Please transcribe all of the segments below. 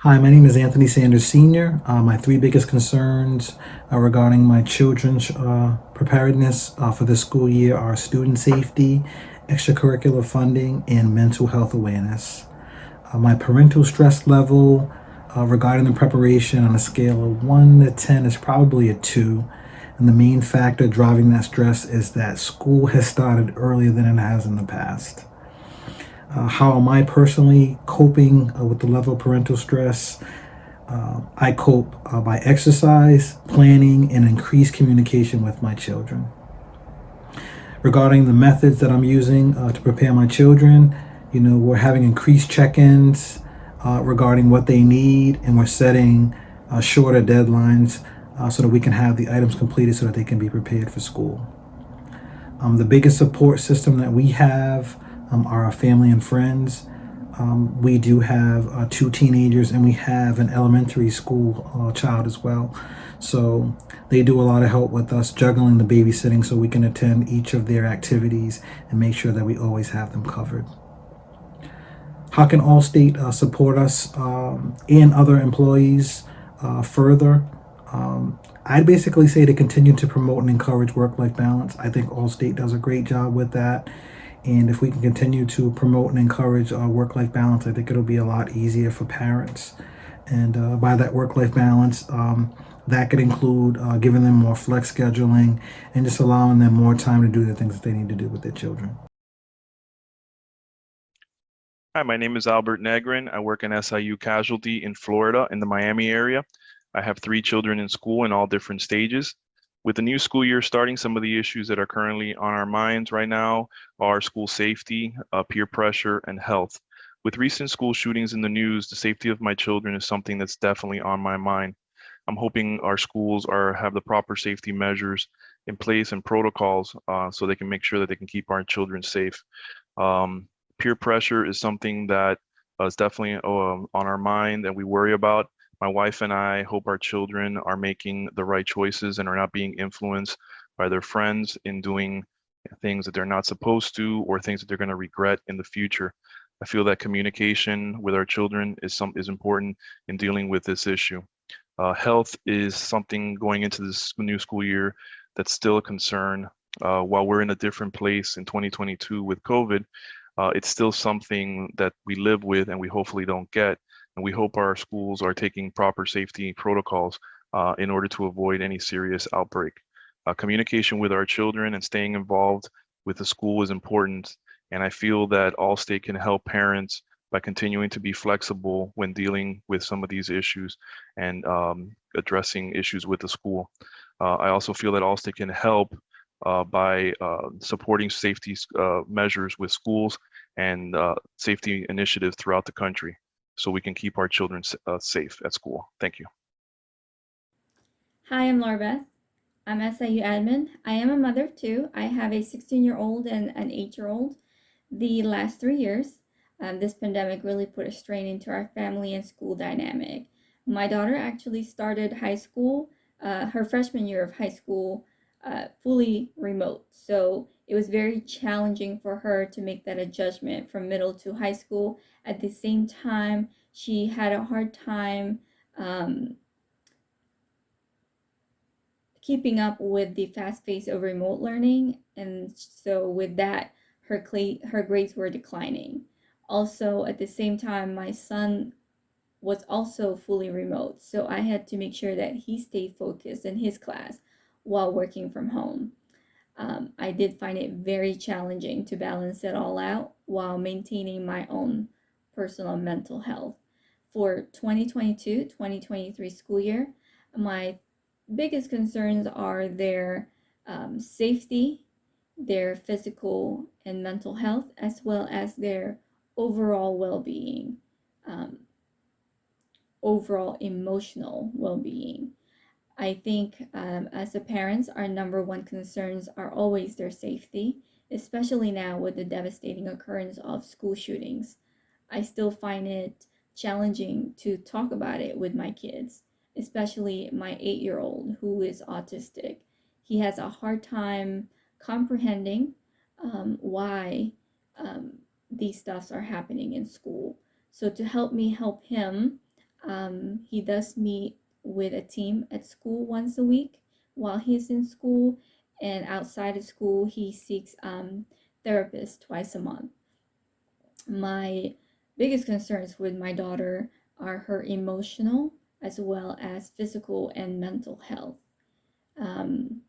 Hi, my name is Anthony Sanders Sr. My three biggest concerns regarding my children's preparedness for this school year are student safety, extracurricular funding, and mental health awareness. My parental stress level regarding the preparation on a scale of 1 to 10 is probably a 2. And the main factor driving that stress is that school has started earlier than it has in the past. How am I personally coping with the level of parental stress? I cope by exercise, planning, and increased communication with my children. Regarding the methods that I'm using to prepare my children, we're having increased check-ins regarding what they need, and we're setting shorter deadlines so that we can have the items completed so that they can be prepared for school. The biggest support system that we have are our family and friends. We do have two teenagers, and we have an elementary school child as well. So they do a lot of help with us juggling the babysitting so we can attend each of their activities and make sure that we always have them covered. How can Allstate support us and other employees further? I'd basically say to continue to promote and encourage work life balance. I think Allstate does a great job with that. And if we can continue to promote and encourage work life balance, I think it'll be a lot easier for parents. And by that work life balance, that could include giving them more flex scheduling and just allowing them more time to do the things that they need to do with their children. Hi, my name is Albert Negrin. I work in SIU Casualty in Florida in the Miami area. I have 3 children in school in all different stages. With the new school year starting, some of the issues that are currently on our minds right now are school safety, peer pressure, and health. With recent school shootings in the news, the safety of my children is something that's definitely on my mind. I'm hoping our schools have the proper safety measures in place and protocols so they can make sure that they can keep our children safe. Um, Peer pressure is something that is definitely on our mind and we worry about. My wife and I hope our children are making the right choices and are not being influenced by their friends in doing things that they're not supposed to or things that they're going to regret in the future. I feel that communication with our children is important in dealing with this issue. Health is something going into this new school year that's still a concern. While we're in a different place in 2022 with COVID, it's still something that we live with and we hopefully don't get. And we hope our schools are taking proper safety protocols in order to avoid any serious outbreak. Communication with our children and staying involved with the school is important. And I feel that Allstate can help parents by continuing to be flexible when dealing with some of these issues and addressing issues with the school. I also feel that Allstate can help by supporting safety measures with schools and safety initiatives throughout the country so we can keep our children safe at school. Thank you. Hi, I'm Laura Beth. I'm SIU admin. I am a mother of two. I have a 16-year-old and an 8-year-old. The last 3 years, this pandemic really put a strain into our family and school dynamic. My daughter actually started high school, her freshman year of high school, fully remote. So it was very challenging for her to make that adjustment from middle to high school. At the same time, she had a hard time um, keeping up with the fast pace of remote learning, and so with that, her grades were declining. Also, at the same time, my son was also fully remote, so I had to make sure that he stayed focused in his class while working from home. I did find it very challenging to balance it all out while maintaining my own personal mental health. For 2022-2023 school year, my biggest concerns are their safety, their physical and mental health, as well as their overall well being, um, overall emotional well being. I think as a parents, our number one concerns are always their safety, especially now with the devastating occurrence of school shootings. I still find it challenging to talk about it with my kids, especially my 8 year old who is autistic. He has a hard time comprehending why these stuffs are happening in school. So, to help me help him, He does meet with a team at school once a week while he's in school, and outside of school, he seeks therapists twice a month. My biggest concerns with my daughter are her emotional as well as physical and mental health. Um,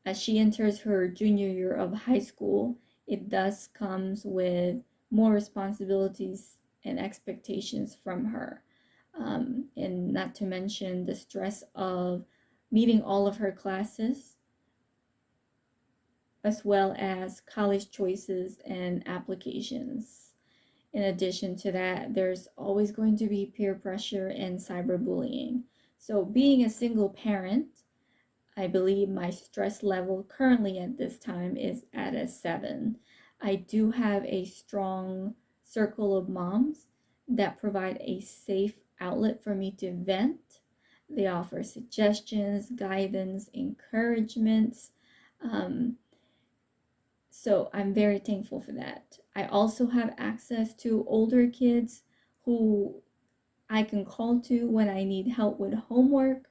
as she enters her junior year of high school, it thus comes with more responsibilities and expectations from her. And not to mention the stress of meeting all of her classes, as well as college choices and applications. In addition to that, there's always going to be peer pressure and cyberbullying. So, being a single parent, I believe my stress level currently at this time is at a 7. I do have a strong circle of moms that provide a safe outlet for me to vent. They offer suggestions, guidance, encouragements. Um, so I'm very thankful for that. I also have access to older kids who I can call to when I need help with homework.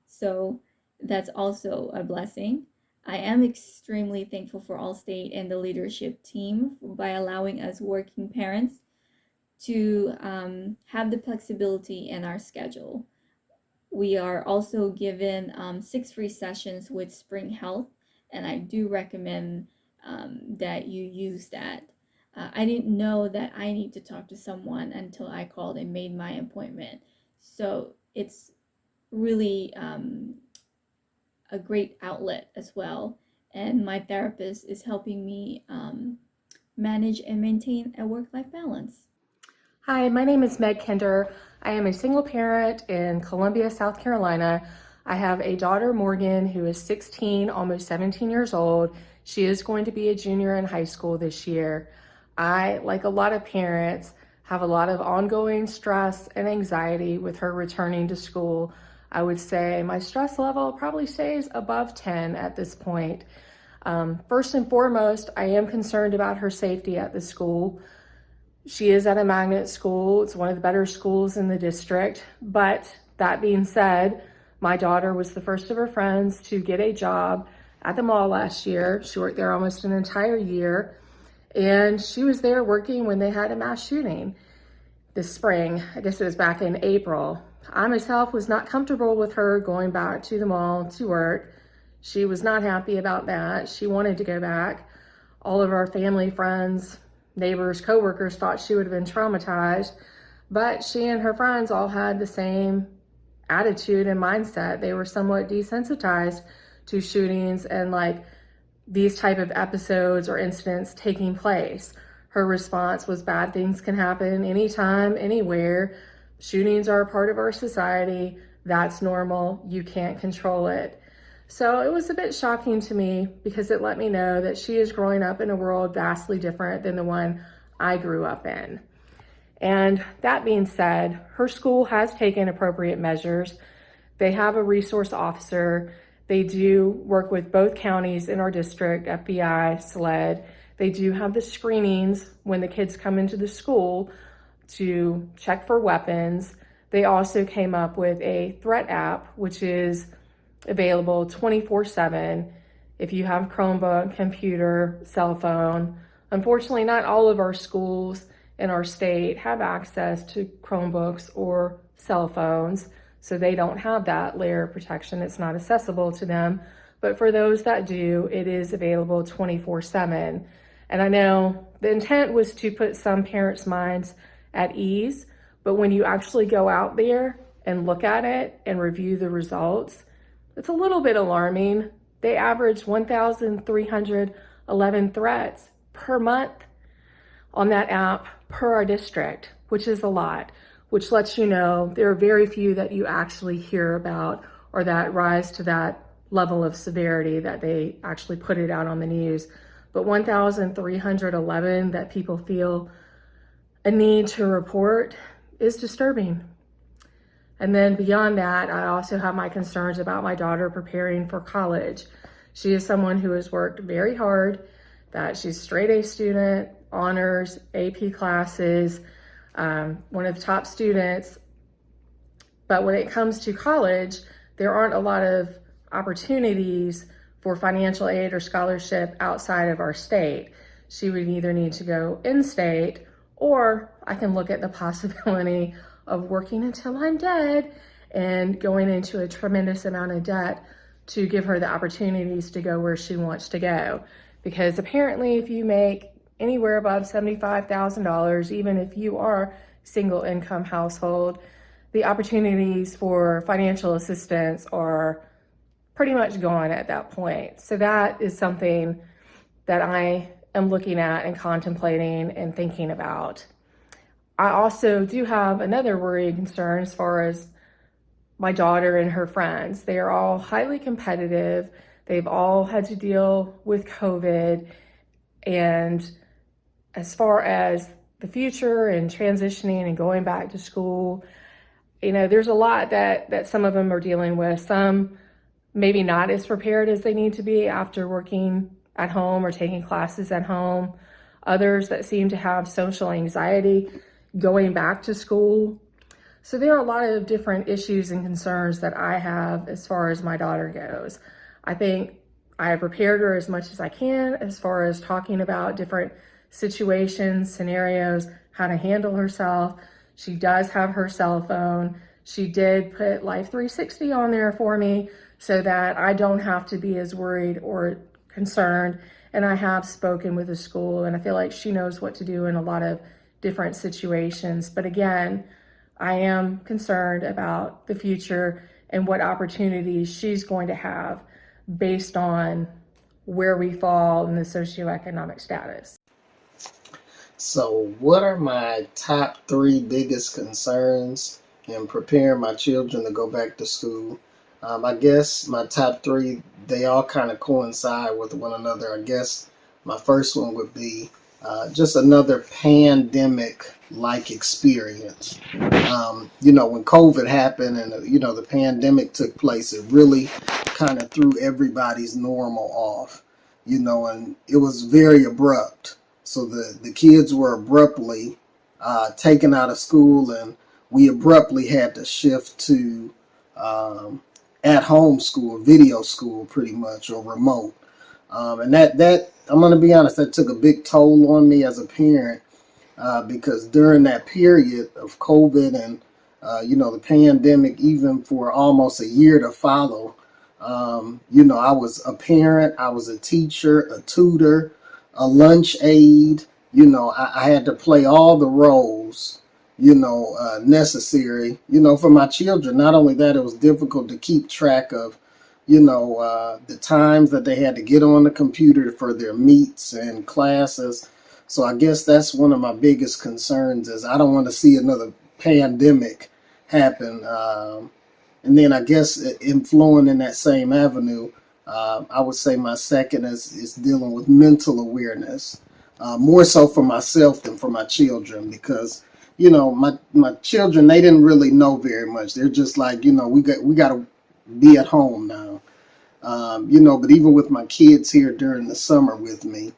So that's also a blessing. I am extremely thankful for Allstate and the leadership team by allowing us working parents to have the flexibility in our schedule. We are also given 6 free sessions with Spring Health, and I do recommend that you use that. I didn't know that I need to talk to someone until I called and made my appointment. So it's really a great outlet as well. And my therapist is helping me manage and maintain a work life balance. Hi, my name is Meg Kinder. I am a single parent in Columbia, South Carolina. I have a daughter, Morgan, who is 16, almost 17 years old. She is going to be a junior in high school this year. I, like a lot of parents, have a lot of ongoing stress and anxiety with her returning to school. I would say my stress level probably stays above 10 at this point. First and foremost, I am concerned about her safety at the school. She is at a magnet school. It's one of the better schools in the district. But that being said, my daughter was the first of her friends to get a job at the mall last year. She worked there almost an entire year. And she was there working when they had a mass shooting this spring. I guess it was back in April. I myself was not comfortable with her going back to the mall to work. She was not happy about that. She wanted to go back. All of our family, friends, neighbors, coworkers thought she would have been traumatized, but she and her friends all had the same attitude and mindset. They were somewhat desensitized to shootings and like these type of episodes or incidents taking place. Her response was bad things can happen anytime, anywhere. Shootings are a part of our society. That's normal. You can't control it. So it was a bit shocking to me because it let me know that she is growing up in a world vastly different than the one I grew up in. And that being said, her school has taken appropriate measures. They have a resource officer. They do work with both counties in our district, FBI, SLED. They do have the screenings when the kids come into the school to check for weapons. They also came up with a threat app, which is available 24/7 if you have Chromebook, computer, cell phone. Unfortunately, not all of our schools in our state have access to Chromebooks or cell phones, so they don't have that layer of protection. It's not accessible to them. But for those that do, it is available 24/7. And I know the intent was to put some parents' minds at ease, but when you actually go out there and look at it and review the results, it's a little bit alarming. They average 1,311 threats per month on that app per our district, which is a lot, which lets you know there are very few that you actually hear about or that rise to that level of severity that they actually put it out on the news. But 1,311 that people feel a need to report is disturbing. And then beyond that, I also have my concerns about my daughter preparing for college. She is someone who has worked very hard, that she's straight A student, honors, AP classes, one of the top students But when it comes to college, there aren't a lot of opportunities for financial aid or scholarship outside of our state. She would either need to go in-state, or I can look at the possibility of working until I'm dead and going into a tremendous amount of debt to give her the opportunities to go where she wants to go. Because apparently if you make anywhere above $75,000, even if you are single income household, the opportunities for financial assistance are pretty much gone at that point. So that is something that I am looking at and contemplating and thinking about. I also do have another worry and concern as far as my daughter and her friends. They are all highly competitive. They've all had to deal with COVID. And as far as the future and transitioning and going back to school, there's a lot that some of them are dealing with. Some maybe not as prepared as they need to be after working at home or taking classes at home. Others that seem to have social anxiety going back to school. So there are a lot of different issues and concerns that I have as far as my daughter goes. I think I have prepared her as much as I can as far as talking about different situations, scenarios, how to handle herself. She does have her cell phone. She did put Life 360 on there for me so that I don't have to be as worried or concerned. And I have spoken with the school, and I feel like she knows what to do in a lot of different situations. But again, I am concerned about the future and what opportunities she's going to have based on where we fall in the socioeconomic status. So what are my top 3 biggest concerns in preparing my children to go back to school? I guess my top 3, they all kind of coincide with one another. I guess my first one would be just another pandemic-like experience. When COVID happened and, the pandemic took place, it really kind of threw everybody's normal off, and it was very abrupt. So the kids were abruptly taken out of school, and we abruptly had to shift to at-home school, video school pretty much, or remote. And that I'm going to be honest, that took a big toll on me as a parent because during that period of COVID and, the pandemic, even for almost a year to follow, I was a parent, I was a teacher, a tutor, a lunch aide. I had to play all the roles, necessary, for my children. Not only that, it was difficult to keep track of, the times that they had to get on the computer for their meets and classes. So I guess that's one of my biggest concerns is I don't want to see another pandemic happen. And then I guess in flowing in that same avenue, I would say my second is dealing with mental awareness, more so for myself than for my children, because my children, they didn't really know very much. They're just like, we got to be at home now, but even with my kids here during the summer with me,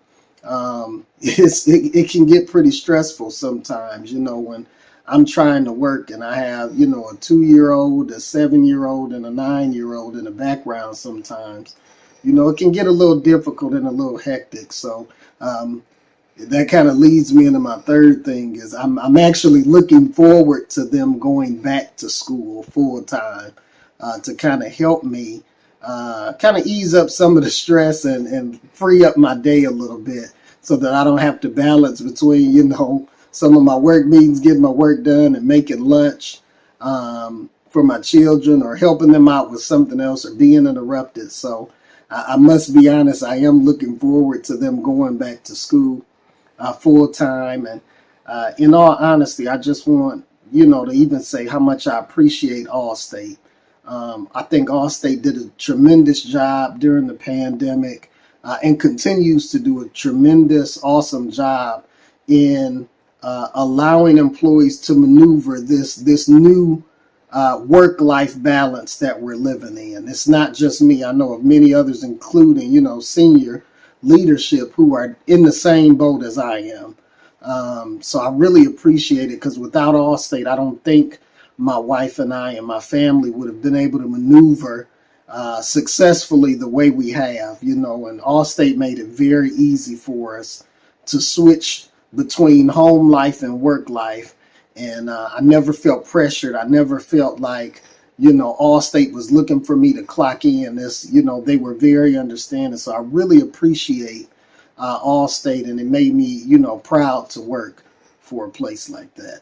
it can get pretty stressful sometimes, when I'm trying to work and I have, a 2-year-old, a 7-year-old, and a 9-year-old in the background sometimes. It can get a little difficult and a little hectic. So that kind of leads me into my third thing is I'm actually looking forward to them going back to school full time to kind of help me kind of ease up some of the stress and free up my day a little bit so that I don't have to balance between, some of my work meetings, getting my work done and making lunch for my children or helping them out with something else or being interrupted. So I must be honest, I am looking forward to them going back to school full time. And in all honesty, I just want, to even say how much I appreciate Allstate. I think Allstate did a tremendous job during the pandemic and continues to do a tremendous, awesome job in allowing employees to maneuver this new work-life balance that we're living in. It's not just me. I know of many others, including, senior leadership who are in the same boat as I am. So I really appreciate it because without Allstate, I don't think my wife and I and my family would have been able to maneuver successfully the way we have, you know, and Allstate made it very easy for us to switch between home life and work life. And I never felt pressured. I never felt like, you know, Allstate was looking for me to clock in. This, you know, they were very understanding. So I really appreciate Allstate, and it made me, you know, proud to work for a place like that.